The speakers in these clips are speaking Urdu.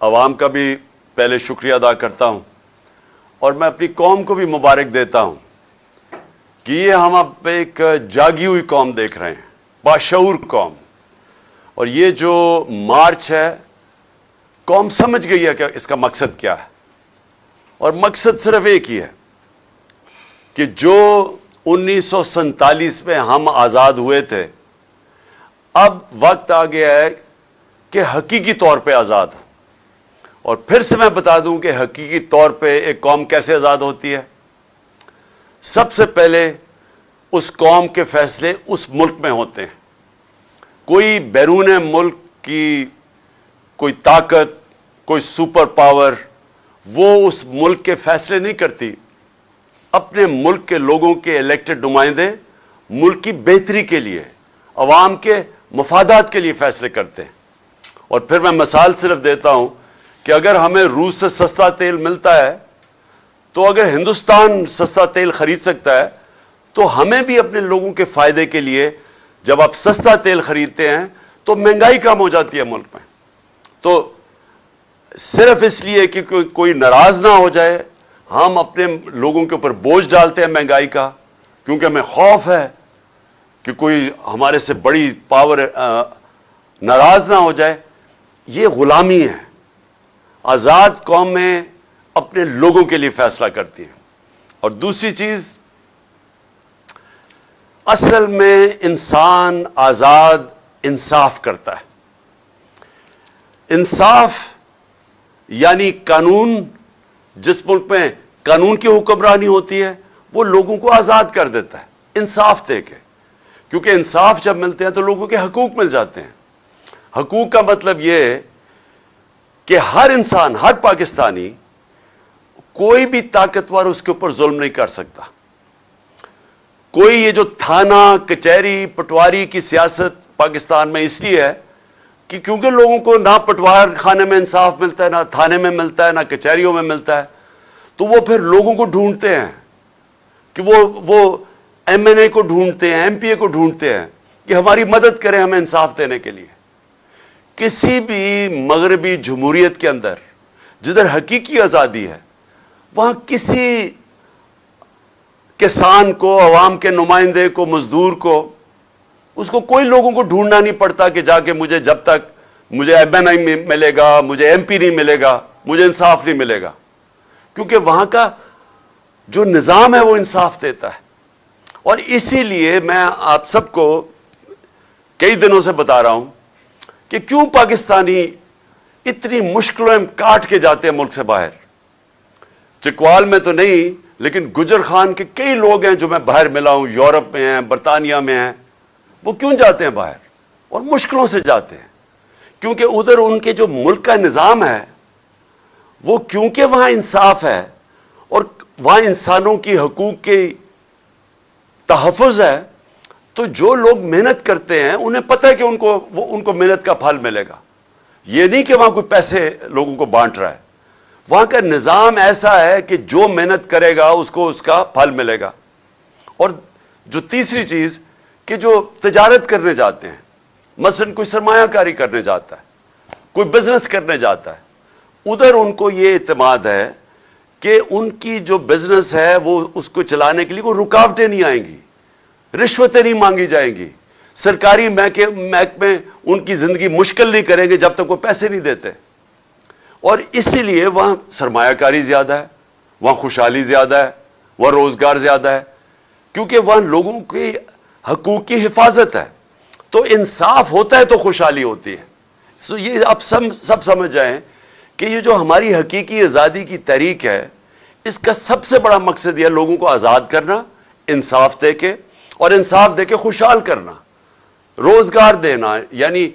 عوام کا بھی پہلے شکریہ ادا کرتا ہوں اور میں اپنی قوم کو بھی مبارک دیتا ہوں کہ یہ ہم اب ایک جاگی ہوئی قوم دیکھ رہے ہیں، باشعور قوم. اور یہ جو مارچ ہے، قوم سمجھ گئی ہے کہ اس کا مقصد کیا ہے، اور مقصد صرف ایک ہی ہے کہ جو 1947 میں ہم آزاد ہوئے تھے، اب وقت آ گیا ہے کہ حقیقی طور پہ آزاد ہو. اور پھر سے میں بتا دوں کہ حقیقی طور پہ ایک قوم کیسے آزاد ہوتی ہے. سب سے پہلے اس قوم کے فیصلے اس ملک میں ہوتے ہیں. کوئی بیرون ملک کی کوئی طاقت، کوئی سپر پاور وہ اس ملک کے فیصلے نہیں کرتی. اپنے ملک کے لوگوں کے الیکٹڈ نمائندے ملک کی بہتری کے لیے، عوام کے مفادات کے لیے فیصلے کرتے ہیں. اور پھر میں مثال صرف دیتا ہوں کہ اگر ہمیں روس سے سستا تیل ملتا ہے، تو اگر ہندوستان سستا تیل خرید سکتا ہے تو ہمیں بھی اپنے لوگوں کے فائدے کے لیے جب آپ سستا تیل خریدتے ہیں تو مہنگائی کم ہو جاتی ہے ملک میں. تو صرف اس لیے کہ کوئی ناراض نہ ہو جائے ہم اپنے لوگوں کے اوپر بوجھ ڈالتے ہیں مہنگائی کا، کیونکہ ہمیں خوف ہے کہ کوئی ہمارے سے بڑی پاور ناراض نہ ہو جائے. یہ غلامی ہے. آزاد قومیں اپنے لوگوں کے لیے فیصلہ کرتی ہیں. اور دوسری چیز، اصل میں انسان آزاد انصاف کرتا ہے. انصاف یعنی قانون، جس ملک میں قانون کی حکمرانی ہوتی ہے وہ لوگوں کو آزاد کر دیتا ہے انصاف دے کے. کیونکہ انصاف جب ملتے ہیں تو لوگوں کے حقوق مل جاتے ہیں. حقوق کا مطلب یہ ہے کہ ہر انسان، ہر پاکستانی، کوئی بھی طاقتور اس کے اوپر ظلم نہیں کر سکتا. کوئی یہ جو تھانہ، کچہری، پٹواری کی سیاست پاکستان میں اس لیے ہے کہ کیونکہ لوگوں کو نہ پٹوار خانے میں انصاف ملتا ہے، نہ تھانے میں ملتا ہے، نہ کچہریوں میں ملتا ہے، تو وہ پھر لوگوں کو ڈھونڈتے ہیں کہ وہ ایم این اے کو ڈھونڈتے ہیں، ایم پی اے کو ڈھونڈتے ہیں کہ ہماری مدد کریں ہمیں انصاف دینے کے لیے. کسی بھی مغربی جمہوریت کے اندر جدھر حقیقی آزادی ہے، وہاں کسی کسان کو، عوام کے نمائندے کو، مزدور کو، اس کو کوئی لوگوں کو ڈھونڈنا نہیں پڑتا کہ جا کے جب تک مجھے ایم این اے ملے گا، مجھے ایم پی نہیں ملے گا، مجھے انصاف نہیں ملے گا. کیونکہ وہاں کا جو نظام ہے وہ انصاف دیتا ہے. اور اسی لیے میں آپ سب کو کئی دنوں سے بتا رہا ہوں کہ کیوں پاکستانی اتنی مشکلیں کاٹ کے جاتے ہیں ملک سے باہر. چکوال میں تو نہیں، لیکن گجر خان کے کئی لوگ ہیں جو میں باہر ملا ہوں، یورپ میں ہیں، برطانیہ میں ہیں. وہ کیوں جاتے ہیں باہر؟ اور مشکلوں سے جاتے ہیں کیونکہ ادھر ان کے جو ملک کا نظام ہے وہ، کیونکہ وہاں انصاف ہے اور وہاں انسانوں کی حقوق کی تحفظ ہے، تو جو لوگ محنت کرتے ہیں انہیں پتہ ہے کہ ان کو محنت کا پھل ملے گا. یہ نہیں کہ وہاں کوئی پیسے لوگوں کو بانٹ رہا ہے. وہاں کا نظام ایسا ہے کہ جو محنت کرے گا اس کو اس کا پھل ملے گا. اور جو تیسری چیز کہ جو تجارت کرنے جاتے ہیں، مثلا کوئی سرمایہ کاری کرنے جاتا ہے، کوئی بزنس کرنے جاتا ہے، ادھر ان کو یہ اعتماد ہے کہ ان کی جو بزنس ہے وہ اس کو چلانے کے لیے کوئی رکاوٹیں نہیں آئیں گی، رشوتیں نہیں مانگی جائیں گی، سرکاری محکمے ان کی زندگی مشکل نہیں کریں گے جب تک وہ پیسے نہیں دیتے. اور اسی لیے وہاں سرمایہ کاری زیادہ ہے، وہاں خوشحالی زیادہ ہے، وہاں روزگار زیادہ ہے، کیونکہ وہاں لوگوں کی حقوق کی حفاظت ہے. تو انصاف ہوتا ہے تو خوشحالی ہوتی ہے. یہ آپ سب سمجھ جائیں کہ یہ جو ہماری حقیقی آزادی کی تحریک ہے، اس کا سب سے بڑا مقصد یہ لوگوں کو آزاد کرنا، انصاف دے کے، اور انصاف دے کے خوشحال کرنا، روزگار دینا. یعنی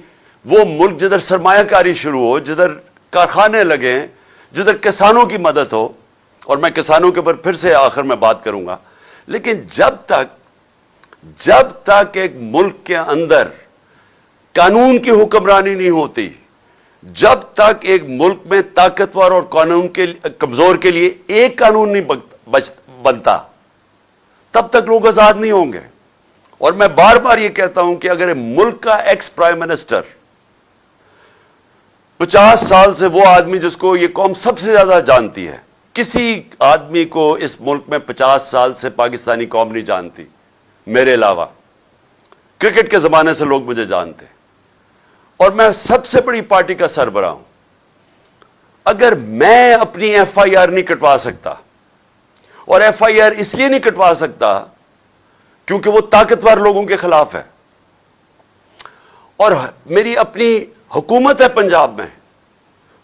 وہ ملک جدھر سرمایہ کاری شروع ہو، جدھر کارخانے لگیں، جدھر کسانوں کی مدد ہو. اور میں کسانوں کے اوپر پھر سے آخر میں بات کروں گا. لیکن جب تک ایک ملک کے اندر قانون کی حکمرانی نہیں ہوتی، جب تک ایک ملک میں طاقتور اور قانون کے کمزور کے لیے ایک قانون نہیں بنتا، تب تک لوگ آزاد نہیں ہوں گے. اور میں بار بار یہ کہتا ہوں کہ اگر ملک کا ایکس پرائم منسٹر 50 سال سے وہ آدمی جس کو یہ قوم سب سے زیادہ جانتی ہے، کسی آدمی کو اس ملک میں 50 سال سے پاکستانی قوم نہیں جانتی میرے علاوہ. کرکٹ کے زمانے سے لوگ مجھے جانتے ہیں اور میں سب سے بڑی پارٹی کا سربراہ ہوں. اگر میں اپنی ایف آئی آر نہیں کٹوا سکتا، اور ایف آئی آر اس لیے نہیں کٹوا سکتا کیونکہ وہ طاقتور لوگوں کے خلاف ہے، اور میری اپنی حکومت ہے پنجاب میں،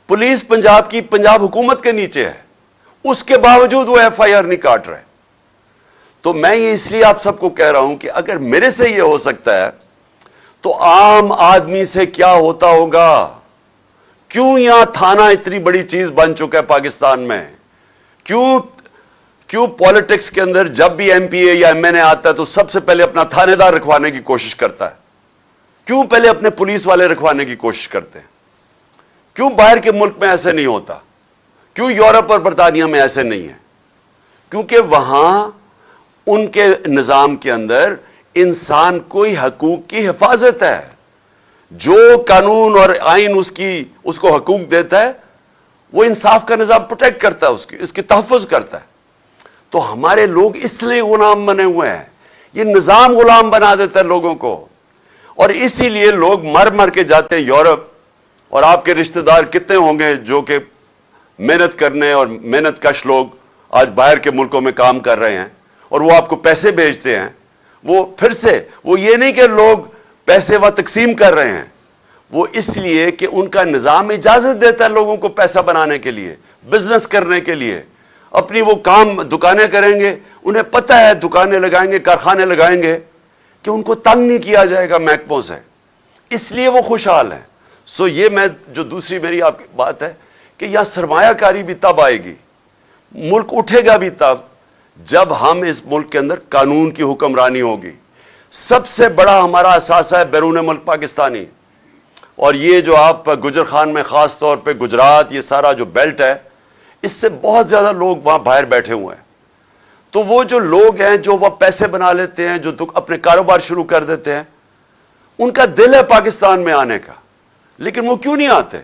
پولیس پنجاب کی پنجاب حکومت کے نیچے ہے، اس کے باوجود وہ ایف آئی آر نہیں کاٹ رہے. تو میں یہ اس لیے آپ سب کو کہہ رہا ہوں کہ اگر میرے سے یہ ہو سکتا ہے تو عام آدمی سے کیا ہوتا ہوگا؟ کیوں یہاں تھانہ اتنی بڑی چیز بن چکا ہے پاکستان میں؟ کیوں پالیٹکس کے اندر جب بھی ایم پی اے یا ایم این اے آتا ہے تو سب سے پہلے اپنا تھانے دار رکھوانے کی کوشش کرتا ہے؟ کیوں پہلے اپنے پولیس والے رکھوانے کی کوشش کرتے ہیں؟ کیوں باہر کے ملک میں ایسے نہیں ہوتا؟ کیوں یورپ اور برطانیہ میں ایسے نہیں ہے؟ کیونکہ وہاں ان کے نظام کے اندر انسان کو حقوق کی حفاظت ہے. جو قانون اور آئین اس کو حقوق دیتا ہے وہ انصاف کا نظام پروٹیکٹ کرتا ہے، اس کی تحفظ کرتا ہے. تو ہمارے لوگ اس لیے غلام بنے ہوئے ہیں، یہ نظام غلام بنا دیتا ہے لوگوں کو، اور اسی لیے لوگ مر مر کے جاتے ہیں یورپ. اور آپ کے رشتہ دار کتنے ہوں گے جو کہ محنت کرنے اور محنت کش لوگ آج باہر کے ملکوں میں کام کر رہے ہیں اور وہ آپ کو پیسے بھیجتے ہیں. وہ پھر سے وہ یہ نہیں کہ لوگ پیسے وہ تقسیم کر رہے ہیں، وہ اس لیے کہ ان کا نظام اجازت دیتا ہے لوگوں کو پیسہ بنانے کے لیے، بزنس کرنے کے لیے. اپنی وہ کام دکانیں کریں گے، انہیں پتہ ہے دکانیں لگائیں گے، کارخانے لگائیں گے کہ ان کو تنگ نہیں کیا جائے گا محکموں سے، اس لیے وہ خوشحال ہیں. سو یہ میں جو دوسری میری آپ کی بات ہے کہ یہاں سرمایہ کاری بھی تب آئے گی، ملک اٹھے گا بھی تب جب ہم اس ملک کے اندر قانون کی حکمرانی ہوگی. سب سے بڑا ہمارا اثاثہ ہے بیرون ملک پاکستانی، اور یہ جو آپ گجر خان میں خاص طور پہ گجرات، یہ سارا جو بیلٹ ہے، اس سے بہت زیادہ لوگ وہاں باہر بیٹھے ہوئے ہیں. تو وہ جو لوگ ہیں جو وہ پیسے بنا لیتے ہیں، جو اپنے کاروبار شروع کر دیتے ہیں، ان کا دل ہے پاکستان میں آنے کا، لیکن وہ کیوں نہیں آتے؟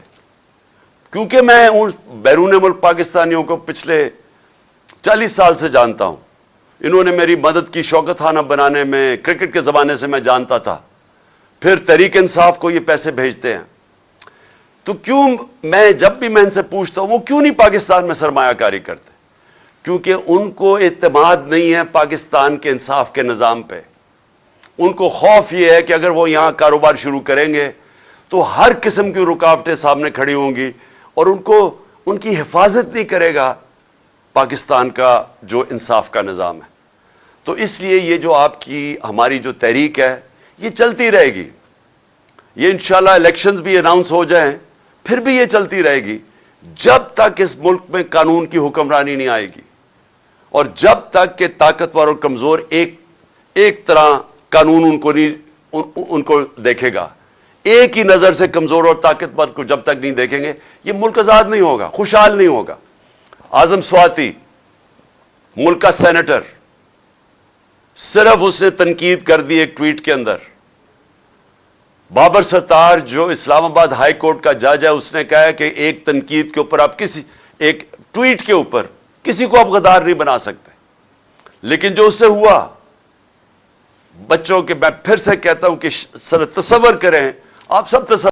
کیونکہ میں ان بیرون ملک پاکستانیوں کو پچھلے 40 سال سے جانتا ہوں. انہوں نے میری مدد کی شوکت خانہ بنانے میں، کرکٹ کے زمانے سے میں جانتا تھا. پھر تحریک انصاف کو یہ پیسے بھیجتے ہیں. تو کیوں میں جب بھی میں ان سے پوچھتا ہوں وہ کیوں نہیں پاکستان میں سرمایہ کاری کرتے؟ کیونکہ ان کو اعتماد نہیں ہے پاکستان کے انصاف کے نظام پہ. ان کو خوف یہ ہے کہ اگر وہ یہاں کاروبار شروع کریں گے تو ہر قسم کی رکاوٹیں سامنے کھڑی ہوں گی اور ان کی حفاظت نہیں کرے گا پاکستان کا جو انصاف کا نظام ہے. تو اس لیے یہ جو آپ کی ہماری جو تحریک ہے یہ چلتی رہے گی. یہ انشاءاللہ الیکشنز بھی اناؤنس ہو جائیں پھر بھی یہ چلتی رہے گی جب تک اس ملک میں قانون کی حکمرانی نہیں آئے گی، اور جب تک کہ طاقتور اور کمزور ایک طرح قانون ان کو دیکھے گا. ایک ہی نظر سے کمزور اور طاقتور کو جب تک نہیں دیکھیں گے یہ ملک آزاد نہیں ہوگا، خوشحال نہیں ہوگا. اعظم سواتی ملک کا سینیٹر، صرف اس نے تنقید کر دی ایک ٹویٹ کے اندر. بابر ستار جو اسلام آباد ہائی کورٹ کا جج ہے، اس نے کہا ہے کہ ایک تنقید کے اوپر آپ ایک ٹویٹ کے اوپر کسی کو آپ غدار نہیں بنا سکتے. لیکن جو اس سے ہوا، بچوں کے، میں پھر سے کہتا ہوں کہ تصور کریں، آپ سب تصور